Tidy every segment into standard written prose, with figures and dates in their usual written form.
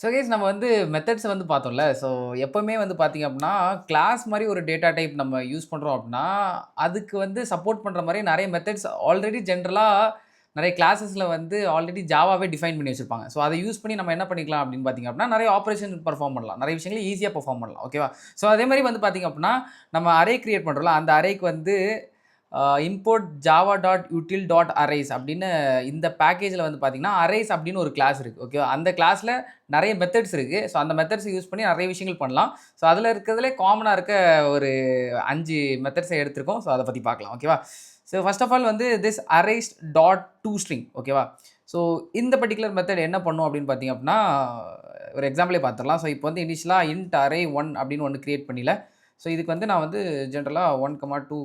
So guys நம்ம வந்து மெத்தட்ஸ வந்து பார்த்தோம்ல. ஸோ எப்பவுமே வந்து பார்த்தீங்க அப்டின்னா, கிளாஸ் மாரி ஒரு டேட்டா டைப் நம்ம யூஸ் பண்றோம் அப்டின்னா, அதுக்கு வந்து சப்போர்ட் பண்ற மாரி நெறைய மெத்தட்ஸ் ஆல்ரெடி ஜென்ரலா நெறைய கிளாஸஸ்ல வந்து ஆல்ரெடி ஜாவாவே டிஃபைன் பண்ணி வச்சிருப்பாங்க. ஸோ அத யூஸ் பண்ணி நம்ம என்ன பண்ணிக்கலாம் அப்டின்னு பார்த்தீங்க அப்டின்னா, நெறைய ஆப்பரேஷன் பெர்ஃபார்ம் பண்ணலாம். நெறைய விஷயங்கள ஈஸியா பெர்ஃபார்ம் பண்ணலாம். ஓகேவா? ஸோ அதே மாரி வந்து பார்த்தீங்க அப்டின்னா, நம்ம அரே கிரியேட் பண்றோம்ல, அந்த அரேக்கு வந்து import Java dot யூட்டில் dot arrays அப்படின்னு இந்த பேக்கேஜில் வந்து பார்த்தீங்கன்னா அரேஸ் அப்படின்னு ஒரு கிளாஸ் இருக்குது. ஓகேவா? அந்த கிளாஸில் நிறைய மெத்தட்ஸ் இருக்குது. ஸோ அந்த மெத்தட்ஸ் யூஸ் பண்ணி நிறைய விஷயங்கள் பண்ணலாம். ஸோ அதில் இருக்கிறதுலே காமனாக இருக்க ஒரு 5 மெத்தட்ஸை எடுத்திருக்கோம். ஸோ அதை பற்றி பார்க்கலாம். ஓகேவா? ஸோ ஃபர்ஸ்ட் ஆஃப் ஆல் வந்து திஸ் அரேஸ் டாட் toString. ஓகேவா? ஸோ இந்த பர்டிகுலர் மெத்தட் என்ன பண்ணும் அப்படின்னு பார்த்தீங்க அப்படின்னா, ஒரு எக்ஸாம்பிளே பார்த்துடலாம். ஸோ இப்போ வந்து இனிஷியலாக இன்ட் அரே 1 அப்படின்னு ஒன்று கிரியேட் பண்ணில. ஸோ இதுக்கு வந்து நான் வந்து ஜென்ரலாக 1, 2,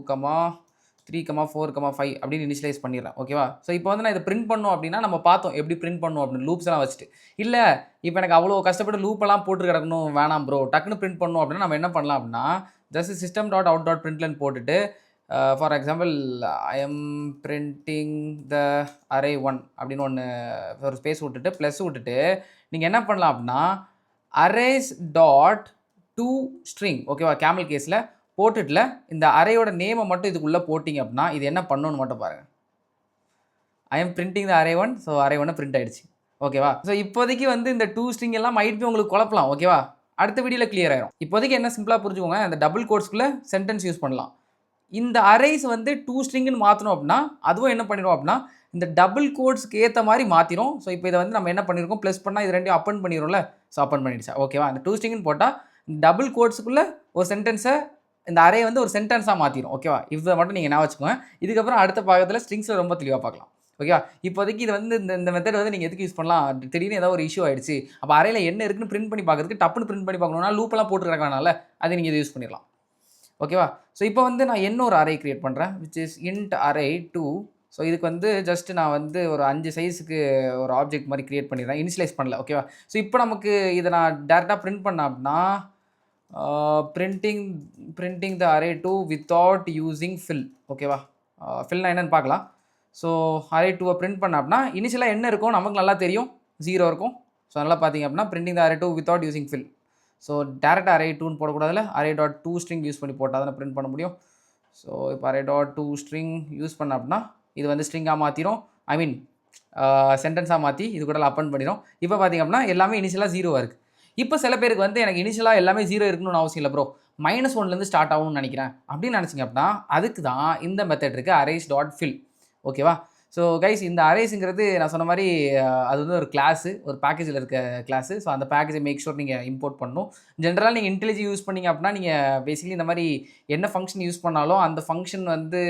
3, 4, 5 அப்படின்னு இனிஷியலைஸ் பண்ணிடுறேன். ஓகேவா? ஸோ இப்போ வந்து நான் இதை பிரிண்ட் பண்ணணும் அப்படின்னா நம்ம பார்த்தோம் எப்படி பிரிண்ட் பண்ணணும் அப்படின்னு லூப்ஸ் எல்லாம் வச்சுட்டு. இல்லை இப்போ எனக்கு அவ்வளோ கஷ்டப்பட்டு லூப்பெல்லாம் போட்டு கிடக்கணும் வேணாம் ப்ரோ, டக்குன்னு பிரிண்ட் பண்ணணும் அப்படின்னா நம்ம என்ன பண்ணலாம் அப்படின்னா, just system dot out dot println போட்டுட்டு for example I am printing the array 1 அப்படின்னு ஒன்று ஒரு ஸ்பேஸ் விட்டுட்டு ப்ளஸ் விட்டுட்டு நீங்கள் என்ன பண்ணலாம் அப்படின்னா அரேஸ் டாட் toString. ஓகேவா? கேமல் கேஸில் போட்டுட்டுல இந்த அரேயோட நேமை மட்டும் இதுக்குள்ளே போட்டிங்க அப்படின்னா இது என்ன பண்ணணும்னு மட்டும் பாருங்கள். ஐ am printing the array 1. So array 1 print ஆயிடுச்சு. ஓகேவா? ஸோ இப்போதைக்கு வந்து இந்த toString எல்லாம் மைட் பி உங்களுக்கு குழப்பலாம். ஓகேவா? அடுத்த வீடியோவில் கிளியர் ஆயிரும். இப்போதைக்கு என்ன சிம்பிளாக புரிஞ்சுக்கோங்க, இந்த டபுள் கோட்ஸ்க்குள்ளே சென்டென்ஸ் யூஸ் பண்ணலாம். இந்த அரேஸ் வந்து toStringன்னு மாற்றணும் அப்படின்னா அதுவும் என்ன பண்ணிடும் அப்படின்னா இந்த டபுள் கோட்ஸ்க்கு ஏற்ற மாதிரி மாற்றிடும். ஸோ இப்போ இதை வந்து நம்ம என்ன பண்ணியிருக்கோம், ப்ளஸ் பண்ணால் இது ரெண்டையும் அப்பன் பண்ணிடும்ல. ஸோ அப்பன் பண்ணிடுச்சா? ஓகேவா? அந்த toStringன்னு போட்டால் டபுள் கோட்ஸுக்குள்ளே ஒரு சென்டென்ஸை இந்த அரே வந்து ஒரு சென்டென்ஸாக மாற்றிடும். ஓகேவா? இதை மட்டும் நீங்கள் ஞாபகம் வச்சுக்கோங்க. இதுக்கப்புறம் அடுத்த பாகத்தில் ஸ்ட்ரிங்ஸில் ரொம்ப தெளிவாக பார்க்கலாம். ஓகேவா? இப்போதைக்கு இது வந்து இந்த மெத்தட் வந்து நீங்கள் எதுக்கு யூஸ் பண்ணலாம், திடீர்னு ஏதாவது ஒரு இஷ்யூ ஆயிடுச்சு, அப்போ அரையில் என்ன இருக்குன்னு பிரிண்ட் பண்ணி பார்க்கறதுக்கு டப்புன்னு பிரிண்ட் பண்ணி பார்க்கணும்னா லூப்பெல்லாம் போட்டு கிடக்கனால அதை நீங்கள் இதை யூஸ் பண்ணிடலாம். ஓகேவா? ஸோ இப்போ வந்து நான் என்ன ஒரு அரே கிரியேட் பண்ணுறேன் which is int array 2. So இதுக்கு வந்து ஜஸ்ட் நான் வந்து ஒரு 5 சைஸுக்கு ஒரு ஆப்ஜெக்ட் மாதிரி கிரியேட் பண்ணிடுறேன், இனிஷியலைஸ் பண்ணல. ஓகேவா? ஸோ இப்போ நமக்கு இதை நான் டேரெக்டாக பிரிண்ட் பண்ணேன் அப்படின்னா printing the array 2 without using fill. ஓகேவா? ஃபில்னா என்னன்னு பார்க்கலாம். ஸோ அரே 2 பிரிண்ட் பண்ண அப்படின்னா இனிஷியலாக என்ன இருக்கும் நமக்கு நல்லா தெரியும், 0 இருக்கும். ஸோ நல்லா பார்த்தீங்க அப்படின்னா printing the array 2 without using fill. So டேரெக்டாக அரே 2ன்னு போடக்கூடாதுல, அரே டாட் toString யூஸ் பண்ணி போட்டால் தானே பிரிண்ட் பண்ண முடியும். ஸோ இப்போ அரே டாட் toString யூஸ் பண்ண அப்படின்னா இது வந்து ஸ்ட்ரிங்காக மாற்றிடும், ஐ மீன் சென்டென்ஸாக மாற்றி இது கூட அப்பன் பண்ணிடும். இப்போ பார்த்தீங்க அப்படின்னா எல்லாமே இனிஷியலாக 0வாக இருக்குது. இப்போ சில பேருக்கு வந்து எனக்கு இனிஷியலாக எல்லாமே 0 இருக்கணும்னு அவசியம் இல்லை ப்ரோ, -1லேருந்து ஸ்டார்ட் ஆகும்னு நினைக்கிறேன் அப்படின்னு நினச்சிங்க அப்படின்னா அதுக்கு தான் இந்த மெத்தட் இருக்குது, அரேஸ் டாட் ஃபில். ஓகேவா? ஸோ கைஸ் இந்த அரேஸுங்கிறது நான் சொன்ன மாதிரி அது வந்து ஒரு கிளாஸு, ஒரு பேக்கேஜில் இருக்க கிளாஸு. ஸோ அந்த பேக்கேஜை மேக் ஷூர் நீங்கள் இம்போர்ட் பண்ணணும். ஜென்ரலாக நீங்கள் இன்டெலிஜி யூஸ் பண்ணிங்க அப்படின்னா நீங்கள் பேசிக்கலி இந்த மாதிரி என்ன ஃபங்க்ஷன் யூஸ் பண்ணாலும் அந்த ஃபங்க்ஷன் வந்து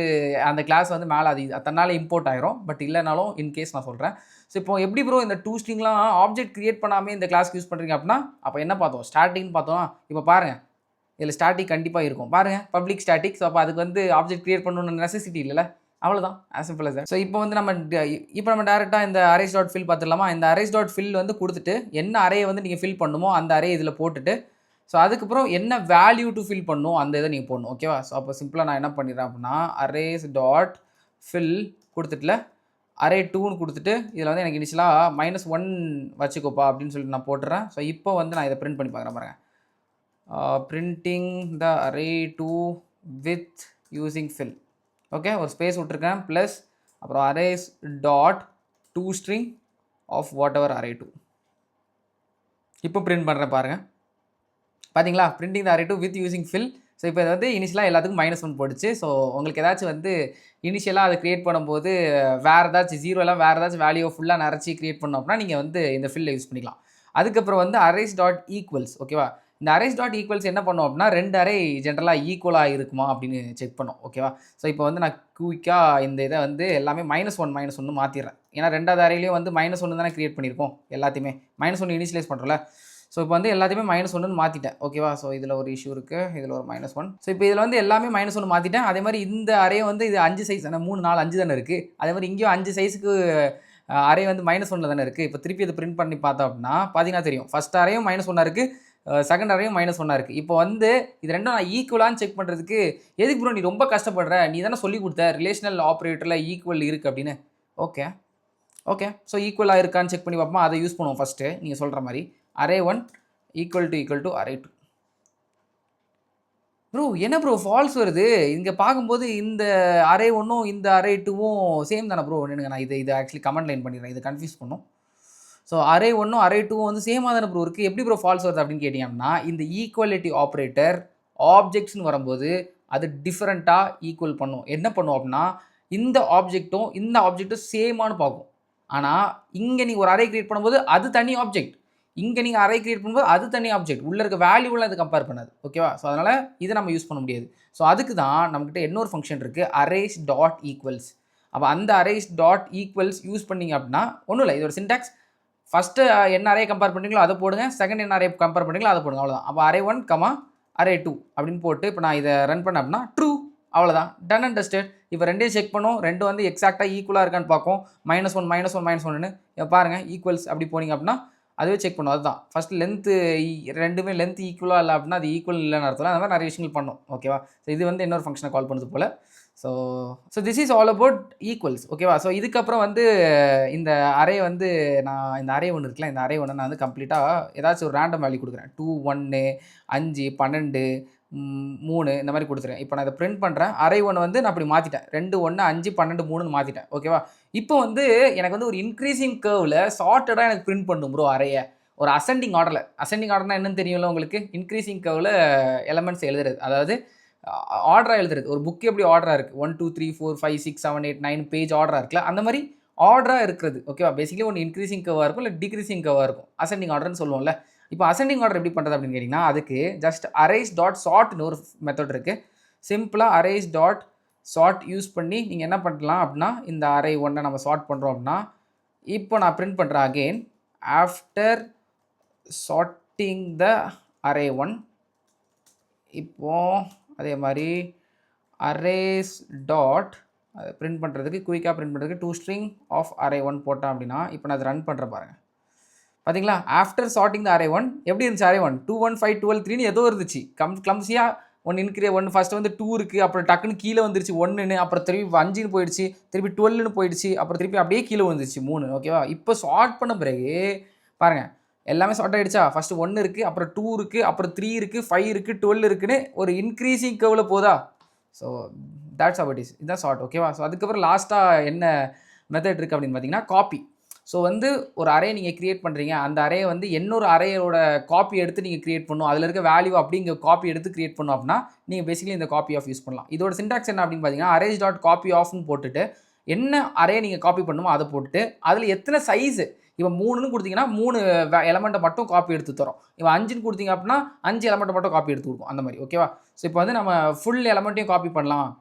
அந்த கிளாஸ் வந்து மேலே அது தன்னால் இம்போர்ட் ஆயிரும். பட் இல்லைனாலும் இன்கேஸ் நான் சொல்கிறேன். ஸோ இப்போ எப்படி ப்ரோ இந்த toStringலாம் ஆப்ஜெக்ட் கிரியேட் பண்ணாமே இந்த கிளாஸ்க்கு யூஸ் பண்ணுறீங்க அப்படின்னா அப்போ என்ன பார்த்தோம், ஸ்டாட்டிக்னு பார்த்தோம். இப்போ பாருங்கள் இதில் ஸ்டாட்டிக் கண்டிப்பாக இருக்கும். பாருங்கள் பப்ளிக் ஸ்டாட்டிக். ஸோ அப்போ அதுக்கு வந்து ஆப்ஜெக்ட் கிரியேட் பண்ணணும்னு நெசசிட்டி இல்லைல்ல, அவ்வளோதான், as simple as that. So இப்போ வந்து நம்ம டேரெக்டாக இந்த அரேஸ் டாட் ஃபில் பார்த்துடலாமா. இந்த அரேஸ் டாட் ஃபில் வந்து கொடுத்துட்டு என்ன அரேயை வந்து நீங்கள் ஃபில் பண்ணுமோ அந்த அரே இதில் போட்டுட்டு ஸோ அதுக்கப்புறம் என்ன வேல்யூ டு ஃபில் பண்ணணும் அந்த இதை நீங்கள் போடணும். ஓகேவா? ஸோ அப்போ சிம்பிளாக நான் என்ன பண்ணிடுறேன் அப்படின்னா அரேஸ் டாட் ஃபில் கொடுத்துட்டுல அரே 2ன்னு கொடுத்துட்டு இதில் வந்து எனக்கு இனிஷியலாக -1 வச்சுக்கோப்பா அப்படின்னு சொல்லிட்டு நான் போட்டுறேன். ஸோ இப்போ வந்து நான் இதை பிரிண்ட் பண்ணி பார்க்குறேன் பாருங்கள். Printing the array 2 with using fill. Okay, ஒரு ஸ்பேஸ் விட்டுருக்கேன் ப்ளஸ் அப்புறம் arrays dot toString of whatever array 2. இப்போ பிரிண்ட் பண்ணுறேன் பாருங்கள். பார்த்தீங்களா? Printing the array 2 with using fill. So இப்போ இது வந்து இனிஷியலாக எல்லாத்துக்கும் -1 போட்டுச்சு. ஸோ உங்களுக்கு ஏதாச்சும் வந்து இனிஷியலாக அதை க்ரியேட் பண்ணும்போது வேறு ஏதாச்சும் 0 வேறு ஏதாச்சும் வேல்யூ ஃபுல்லாக நிறச்சி க்ரியேட் பண்ணோம் அப்படின்னா நீங்கள் வந்து இந்த ஃபில்லை யூஸ் பண்ணிக்கலாம். அதுக்கப்புறம் வந்து அரேஸ் டாட் ஈக்குவல்ஸ். ஓகேவா? இந்த அரேஸ் டாட் ஈக்குவல்ஸ் என்ன பண்ணோம் அப்படின்னா 2 அரே ஜென்ரலாக ஈக்குவலாக இருக்குமா அப்படின்னு செக் பண்ணோம். ஓகேவா? ஸோ இப்போ வந்து நான் குயிக்காக இந்த இதை வந்து எல்லாமே -1 மாற்றிடுறேன். ஏன்னா 2வது அரேலையும் வந்து -1 தானே க்ரியேட் பண்ணியிருக்கோம், எல்லாத்தையுமே -1 இனிஷியலைஸ் பண்ணுறோம்ல. ஸோ இப்போ வந்து எல்லாத்தையுமே -1ன்னு மாற்றிட்டேன். ஓகேவா? ஸோ இதில் ஒரு இஷ்யூ இருக்குது, இதில் ஒரு -1. ஸோ இப்போ இதில் வந்து எல்லாமே -1 மாற்றிட்டேன். அதே மாதிரி இந்த அரே வந்து இது 5 சைஸ் தானே, 3, 4, 5 தானே இருக்குது. அதே மாதிரி இங்கேயும் 5 சைஸுக்கு அரே வந்து -1 தானே இருக்குது. இப்போ திருப்பி அதை பிரிண்ட் பண்ணி பார்த்தோம் அப்படின்னா பார்த்தீங்கன்னா தெரியும், ஃபஸ்ட் அரேயும் -1 இருக்குது, செகண்ட் அரேயும் -1 இருக்குது. இப்போ வந்து இது ரெண்டும் நான் ஈக்குவலான்னு செக் பண்ணுறதுக்கு எதுக்கு ப்ரோ நீ ரொம்ப கஷ்டப்படுற, நீ தானே சொல்லி கொடுத்த ரிலேஷனல் ஆப்ரேட்டரில் ஈக்குவல் இருக்குது அப்படின்னு. ஓகே, ஸோ ஈக்குவலாக இருக்கான்னு செக் பண்ணி பார்ப்போம். அதை யூஸ் பண்ணுவோம் ஃபஸ்ட்டு நீங்கள் சொல்கிற மாதிரி. array1 equal to array2. Bro என்ன ப்ரோ ஃபால்ஸ் வருது? இங்கே பார்க்கும்போது இந்த array1ம் இந்த array2வும் சேம் தானே ப்ரோ? நான் இதை ஆக்சுவலி கமெண்ட் லைன் பண்ணிடுறேன், இதை கன்ஃபியூஸ் பண்ணும். ஸோ array1ம் array2வும் வந்து சேமாக தானே ப்ரோ இருக்குது, எப்படி ப்ரோ ஃபால்ஸ் வருது அப்படின்னு கேட்டிங்கன்னா, இந்த ஈக்குவாலிட்டி ஆப்ரேட்டர் ஆப்ஜெக்ட்ஸ்னு வரும்போது அது டிஃப்ரெண்ட்டாக ஈக்குவல் பண்ணும். என்ன பண்ணும் அப்படின்னா, இந்த ஆப்ஜெக்ட்டும் சேமானு பார்க்கும். ஆனால் இங்கே நீங்கள் ஒரு அரே கிரியேட் பண்ணும்போது அது தனி ஆப்ஜெக்ட், இங்கே நீங்கள் அரே கிரியேட் பண்ணும்போது அது தனி ஆப்ஜெக்ட், உள்ளே இருக்க வேல்யூலாம் அது கம்பேர் பண்ணாது. ஓகேவா? ஸோ அதனால் இதை நம்ம யூஸ் பண்ண முடியாது. ஸோ அதுக்கு தான் நம்மக்கிட்ட இன்னொரு ஃபங்க்ஷன் இருக்குது, அரேஸ் டாட் ஈக்குவல்ஸ். அப்போ அந்த அரேஸ் டாட் ஈக்குவல்ஸ் யூஸ் பண்ணிங்க அப்படின்னா ஒன்றும் இல்லை, இதோட சின்டாக்ஸ் ஃபஸ்ட்டு என்ன அரே கம்பேர் பண்ணுறீங்களோ அதை போடுங்க, செகண்ட் என்ன அரே கம்பேர் பண்ணுறீங்களோ அதை போடுங்க, அவ்வளோதான். அப்போ array1, array2 அப்படின்னு போட்டு இப்போ நான் இதை ரன் பண்ண அப்படின்னா ட்ரூ, அவ்வளோதான், டன் அண்ட் டஸ்டட். இப்போ ரெண்டையும் செக் பண்ணும், ரெண்டும் வந்து எக்ஸாக்டாக ஈக்குவலாக இருக்கான்னு பார்க்கும். -1 இப்போ பாருங்கள் ஈக்குவல்ஸ் அப்படி போனீங்க அப்படின்னா அதுவே செக் பண்ணும். அதுதான் ஃபஸ்ட்டு லென்த்து, ரெண்டுமே லென்த் ஈக்குவலாக இல்லை அப்படின்னா அது ஈக்குவல் இல்லைன்னு அர்த்தம். அந்த மாதிரி நிறைய விஷயங்கள் பண்ணும். ஓகேவா? ஸோ இது வந்து இன்னொரு ஃபங்க்ஷனை கால் பண்ணுறது போல். So this is all about equals. ஓகேவா? ஸோ இதுக்கப்புறம் வந்து இந்த அரே வந்து நான் இந்த அரே ஒன்று இருக்குல்ல, இந்த அரே ஒன்று நான் வந்து கம்ப்ளீட்டாக ஏதாச்சும் ஒரு ரேண்டம் வேல்யூ கொடுக்குறேன். 2, 1, 5, 12, 3 இந்த மாதிரி கொடுத்துருக்கேன். இப்போ நான் இதை பிரிண்ட் பண்ணுறேன். அரே ஒன்று வந்து நான் அப்படி மாற்றிட்டேன், 2, 1, 5, 12, 3ன்னு மாற்றிட்டேன். ஓகேவா? இப்போ வந்து எனக்கு வந்து ஒரு இன்க்ரீசிங் கர்வில் சார்ட்டடாக எனக்கு பிரிண்ட் பண்ணும் ப்ரோ அரையை, ஒரு அசெண்டிங் ஆர்டர்னா என்னன்னு தெரியும்ல உங்களுக்கு? இன்க்ரீசிங் கர்வில் எலமெண்ட்ஸ் எழுதுறது, அதாவது ஆர்டராக எழுதுறது. ஒரு புக் எப்படி ஆர்டராக இருக்குது, 1, 2, 3, 4, 5, 6, 7, 8, 9 பேஜ் ஆர்டராக இருக்குல்ல, அந்த மாதிரி ஆர்டராக இருக்கிறது. ஓகேவா? பேசிக்கலி ஒன்று இன்க்ரீசிங் கர்வாக இருக்கும், இல்லை டிக்ரீசிங் கர்வாக இருக்கும். அசெண்டிங் ஆர்டர்னு சொல்லுவோம்ல. இப்போ அசெண்டிங் ஆர்டர் எப்படி பண்ணுறது அப்படின்னு கேட்டிங்கன்னா, அதுக்கு ஜஸ்ட் அரேஸ் டாட் சார்ட்னு ஒரு மெத்தட் இருக்குது. சிம்பிளாக அரேஸ் டாட் சார்ட் யூஸ் பண்ணி நீங்கள் என்ன பண்ணலாம் அப்படின்னா, இந்த அரே ஒன்றை நம்ம சார்ட் பண்ணுறோம் அப்படின்னா, இப்போ நான் பிரிண்ட் பண்ணுறேன் again, after sorting the array one. இப்போது அதே மாதிரி அரேஸ் டாட் அதை பிரிண்ட் பண்ணுறதுக்கு, குயிக்காக பிரிண்ட் பண்ணுறதுக்கு toString ஆஃப் array1 போட்டேன் அப்படின்னா, இப்போ நான் அதை ரன் பண்ணுறேன் பாருங்கள். பார்த்தீங்களா? ஆஃப்டர் சார்ட்டிங் த array1 எப்படி இருந்துச்சு? array1 2, 1, 5, 12, 3ன்னு ஏதோ இருந்துச்சு. கிளம்ஸியாக ஒன்று ஃபஸ்ட்டு வந்து 2 இருக்குது, அப்புறம் டக்குன்னு கீழே வந்துருச்சு 1ன்னு, அப்புறம் திருப்பி 5ன்னு போயிடுச்சு, திருப்பி 12ன்னு போயிடுச்சு, அப்புறம் திருப்பி அப்படியே கீழே வந்துருச்சு 3. ஓகேவா? இப்போ சார்ட் பண்ண பிறகு பாருங்கள், எல்லாமே சார்ட் ஆகிடுச்சா? ஃபஸ்ட்டு 1 இருக்குது, அப்புறம் 2 இருக்குது, அப்புறம் 3 இருக்குது, 5 இருக்குது, 12 இருக்குன்னு ஒரு இன்க்ரீசிங் கர்வில் போதா? So that's how it is. இதுதான் சார்ட். ஓகேவா? ஸோ அதுக்கப்புறம் லாஸ்ட்டாக என்ன மெத்தட் இருக்குது அப்படின்னு பார்த்தீங்கன்னா, காப்பி. ஸோ வந்து ஒரு அரே நீங்கள் க்ரியேட் பண்ணுறீங்க, அந்த அரே வந்து இன்னொரு அரேயோட காப்பி எடுத்து நீங்கள் க்ரியேட் பண்ணணும், அதில் இருக்க வேல்யூ அப்படி இங்கே காப்பி எடுத்து க்ரியேட் பண்ணணும் அப்படின்னா நீங்கள் பேசிக்கலி இந்த காப்பி ஆஃப் யூஸ் பண்ணலாம். இதோட சின்டாக்ஸ் என்ன அப்படின்னு பார்த்தீங்கன்னா, அரேஸ் டாட் காப்பி ஆஃப்னு போட்டுட்டு என்ன அரே நீங்கள் காப்பி பண்ணணுமோ அதை போட்டுட்டு அதில் எத்தனை சைஸு, இப்போ 3ன்னு கொடுத்தீங்கன்னா 3 எலமெண்ட்டை மட்டும் காப்பி எடுத்து தரோம். இப்போ 5ன்னு கொடுத்தீங்க அப்படின்னா 5 எலமெண்ட்டை மட்டும் காப்பி எடுத்து கொடுக்கும், அந்த மாதிரி. ஓகேவா? ஸோ இப்போ வந்து நம்ம ஃபுல் எலமெண்ட்டையும் காப்பி பண்ணலாம்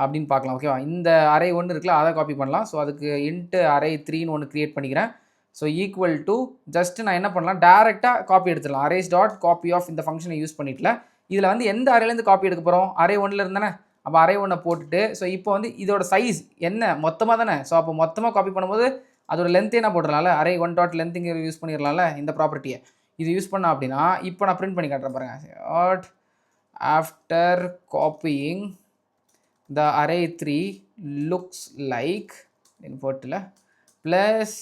அப்படின்னு பார்க்கலாம். ஓகேவா? இந்த அரே ஒன்று இருக்குல்ல, அதை காப்பி பண்ணலாம். ஸோ அதுக்கு இன்ட்டு array3ன்னு ஒன்று க்ரியேட் பண்ணிக்கிறேன். ஸோ ஈக்குவல் டு ஜஸ்ட் நான் என்ன பண்ணலாம், டேரெக்டாக காப்பி எடுத்துடலாம். அரேஸ் டாட் காப்பி ஆஃப் இந்த ஃபங்க்ஷனை யூஸ் பண்ணிட்டல, இதில் வந்து எந்த அரேலேருந்து காப்பி எடுக்க போகிறோம்? அரே ஒன்றில் இருந்தானே, அப்போ அரே ஒன்றை போட்டுட்டு, ஸோ இப்போ வந்து இதோட சைஸ் என்ன மொத்தமாக தானே, ஸோ அப்போ மொத்தமாக காப்பி பண்ணும்போது அதோட லென்த்தே நான் போட்டுடலாம்ல, அரே ஒன் டாட் லென்த்துங்க யூஸ் பண்ணிடலாம்ல இந்த ப்ராப்பர்ட்டியை. இது யூஸ் பண்ண அப்படின்னா இப்போ நான் பிரிண்ட் பண்ணி காட்டுறேன் பாருங்கள். Dot after copying the array3 looks like போட்டுல ப்ளஸ்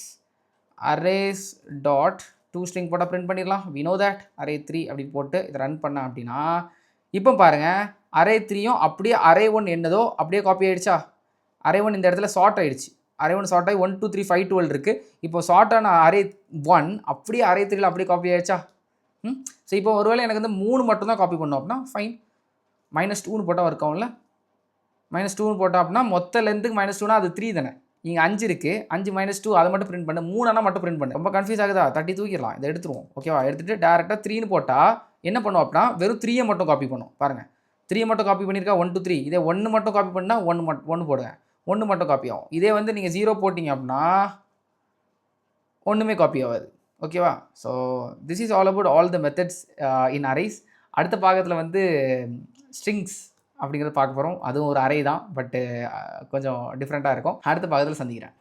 அரேஸ் டாட் toString போட்டால் பிரிண்ட் பண்ணிடலாம். we know that array3 அப்படின்னு போட்டு இதை ரன் பண்ண அப்படின்னா இப்போ பாருங்கள், array3யும் அப்படியே அரே ஒன் என்னதோ அப்படியே காப்பி ஆகிடுச்சா? அரே ஒன் இந்த இடத்துல ஷார்ட் ஆகிடுச்சு. அரே ஒன் ஷார்ட் ஆகி 1, 2, 3, 5, 12 இருக்குது. இப்போ ஷார்ட்டான அரே ஒன் அப்படியே அரே3ல அப்படியே காப்பி ஆகிடுச்சா? ஸோ இப்போ ஒருவேளை எனக்கு வந்து 3 மட்டும் தான் காப்பி பண்ணோம் அப்படின்னா ஃபைன், -2ன்னு போட்டால் இருக்கும்ல, -2ன்னு போட்டோம் அப்படின்னா மொத்த லென்த்துக்கு -2னா அது 3 தானே. இங்கே 5 இருக்குது, 5 -2 அதை மட்டும் பிரிண்ட் பண்ணு, 3 மட்டும் பிரிண்ட் பண்ணு. ரொம்ப கன்ஃபியூஸ் ஆகுதா? தட்டி தூக்கிடலாம், இதை எடுத்துருவோம். ஓகேவா? எடுத்துகிட்டு டேரெக்டாக 3ன்னு போட்டால் என்ன பண்ணுவோம் அப்படின்னா வெறும் 3யை மட்டும் காப்பி பண்ணும். பாருங்கள், 3 மட்டும் காப்பி பண்ணியிருக்கா, 1, 2, 3. இதே 1 மட்டும் காப்பி பண்ணால் 1 போடுங்க, 1 மட்டும் காப்பி ஆகும். இதே வந்து நீங்கள் 0 போட்டிங்க அப்படின்னா ஒன்றுமே காப்பி ஆகாது. ஓகேவா? So this is all about all the methods in arrays. அடுத்த பாகத்தில் வந்து ஸ்ட்ரிங்ஸ் அப்படிங்கிறத பார்க்க போகிறோம். அதுவும் ஒரு அரே தான், பட்டு கொஞ்சம் டிஃப்ரெண்ட்டாக இருக்கும். அடுத்த பாகத்தில் சந்திக்கிறேன்.